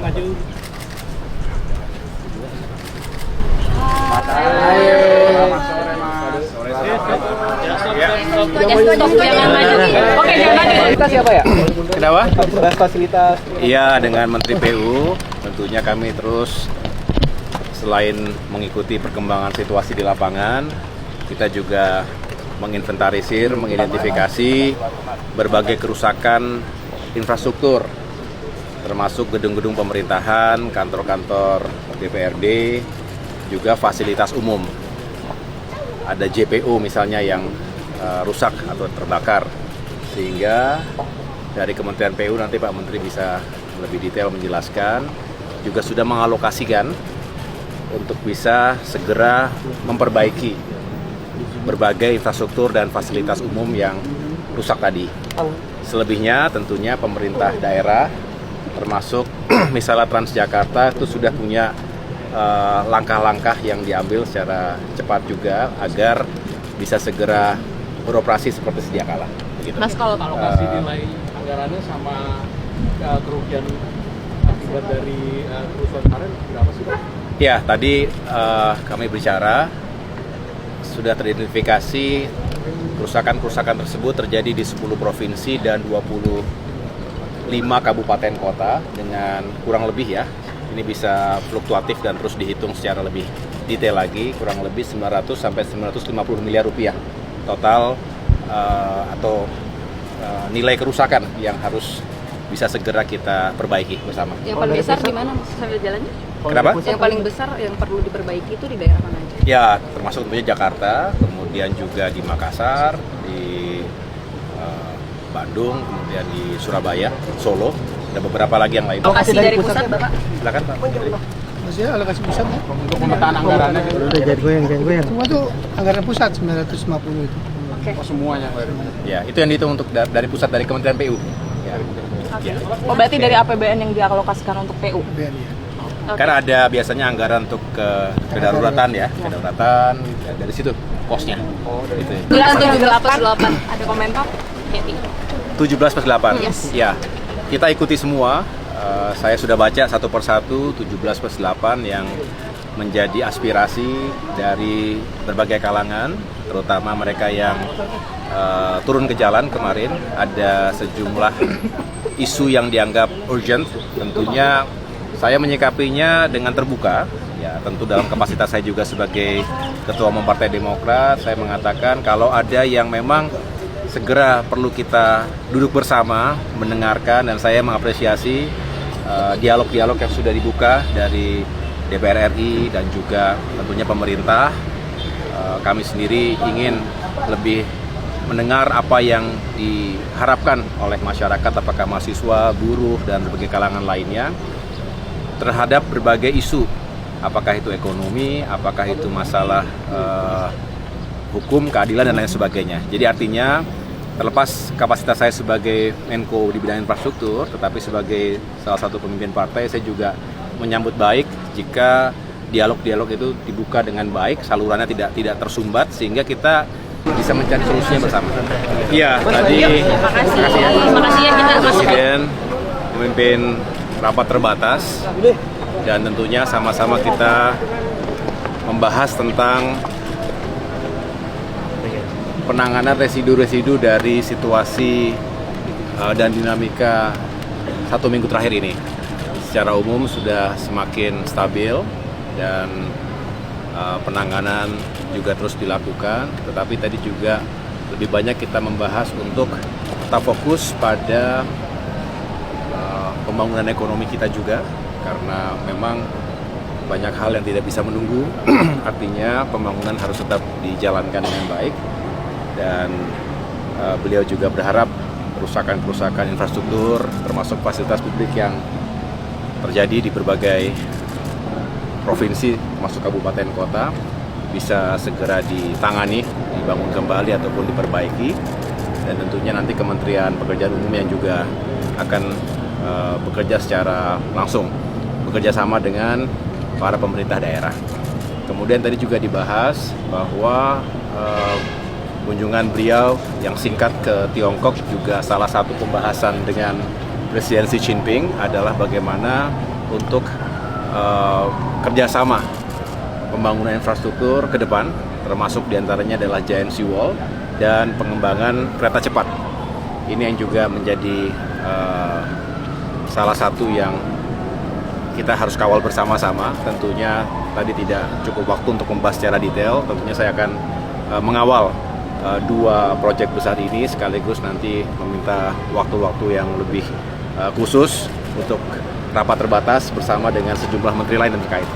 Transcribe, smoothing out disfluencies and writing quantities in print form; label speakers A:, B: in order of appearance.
A: maju.
B: Selamat sore Mas. Sore.
C: Jangan maju. Oke, jangan maju.
B: Kita siapa ya?
A: Kenapa?
B: Fasilitas.
A: Iya, dengan Menteri PU tentunya kami terus selain mengikuti perkembangan situasi di lapangan, kita juga menginventarisir, mengidentifikasi berbagai kerusakan infrastruktur, termasuk gedung-gedung pemerintahan, kantor-kantor DPRD, juga fasilitas umum. Ada JPO misalnya yang rusak atau terbakar, sehingga dari Kementerian PU nanti Pak Menteri bisa lebih detail menjelaskan, juga sudah mengalokasikan untuk bisa segera memperbaiki berbagai infrastruktur dan fasilitas umum yang rusak tadi. Selebihnya tentunya pemerintah daerah, termasuk misalnya Transjakarta itu sudah punya langkah-langkah yang diambil secara cepat juga agar bisa segera beroperasi seperti sedia kala. Begitu.
C: Mas, kalau
D: alokasi nilai anggarannya sama kerugian akibat dari kerusuhan kemarin berapa sih Pak?
A: Ya, tadi kami bicara sudah teridentifikasi kerusakan-kerusakan tersebut terjadi di 10 provinsi dan 25 kabupaten kota dengan kurang lebih ya, ini bisa fluktuatif dan terus dihitung secara lebih detail lagi, kurang lebih 900 sampai 950 miliar rupiah total atau nilai kerusakan yang harus bisa segera kita perbaiki bersama.
C: yang paling besar di mana Mas sambil jalannya?
A: Kenapa?
C: Yang paling besar yang perlu diperbaiki itu di daerah mana aja?
A: Ya, termasuk tentunya Jakarta, kemudian juga di Makassar, di Bandung, kemudian di Surabaya, Solo, ada beberapa lagi yang lain.
C: Alokasi dari pusat, Bapak?
A: Silakan Pak Menteri.
E: Maksudnya alokasi pusat ya?
D: Untuk pemetaan anggarannya gitu.
E: Udah jangan goyang. Semua tuh anggaran pusat 950 itu.
C: Oke.
D: Oh, semuanya.
A: Ya, itu yang dihitung untuk dari pusat, dari Kementerian PU. Ya. Ya.
C: Oh, berarti dari APBN yang dialokasikan untuk PU?
E: BNI ya.
C: Oke.
A: Karena ada biasanya anggaran untuk kedaruratan ya, kedaruratan ya, dari situ posnya. Gitu.
C: 17/8 ada komentar? Katie.
A: 17/8.
C: Yes.
A: Ya, kita ikuti semua. Saya sudah baca satu persatu 17/8 yang menjadi aspirasi dari berbagai kalangan, terutama mereka yang turun ke jalan kemarin. Ada sejumlah isu yang dianggap urgent, tentunya saya menyikapinya dengan terbuka. Ya, tentu dalam kapasitas saya juga sebagai Ketua Umum Partai Demokrat, saya mengatakan kalau ada yang memang segera perlu kita duduk bersama, mendengarkan, dan saya mengapresiasi dialog-dialog yang sudah dibuka dari DPR RI dan juga tentunya pemerintah. Kami sendiri ingin lebih mendengar apa yang diharapkan oleh masyarakat, apakah mahasiswa, buruh, dan berbagai kalangan lainnya terhadap berbagai isu, apakah itu ekonomi, apakah itu masalah hukum, keadilan, dan lain sebagainya. Jadi artinya terlepas kapasitas saya sebagai Menko di bidang infrastruktur, tetapi sebagai salah satu pemimpin partai, saya juga menyambut baik jika dialog-dialog itu dibuka dengan baik, salurannya tidak tersumbat, sehingga kita bisa mencari solusinya bersama. Iya, tadi
C: Terima kasih ya kita masuk.
A: Presiden memimpin rapat terbatas dan tentunya sama-sama kita membahas tentang penanganan residu-residu dari situasi dan dinamika 1 minggu terakhir ini. Secara umum sudah semakin stabil dan penanganan juga terus dilakukan, tetapi tadi juga lebih banyak kita membahas untuk tetap fokus pada pembangunan ekonomi kita juga, karena memang banyak hal yang tidak bisa menunggu. Artinya pembangunan harus tetap dijalankan dengan baik, dan beliau juga berharap kerusakan-kerusakan infrastruktur termasuk fasilitas publik yang terjadi di berbagai provinsi termasuk kabupaten kota bisa segera ditangani, dibangun kembali ataupun diperbaiki, dan tentunya nanti Kementerian Pekerjaan Umum yang juga akan bekerja secara langsung, bekerja sama dengan para pemerintah daerah. Kemudian tadi juga dibahas bahwa kunjungan beliau yang singkat ke Tiongkok juga salah satu pembahasan dengan Presiden Xi Jinping adalah bagaimana untuk kerjasama pembangunan infrastruktur ke depan, termasuk diantaranya adalah Giant Seawall dan pengembangan kereta cepat. Ini yang juga menjadi salah satu yang kita harus kawal bersama-sama. Tentunya tadi tidak cukup waktu untuk membahas secara detail. Tentunya saya akan mengawal dua proyek besar ini, sekaligus nanti meminta waktu-waktu yang lebih khusus untuk rapat terbatas bersama dengan sejumlah menteri lain yang terkait.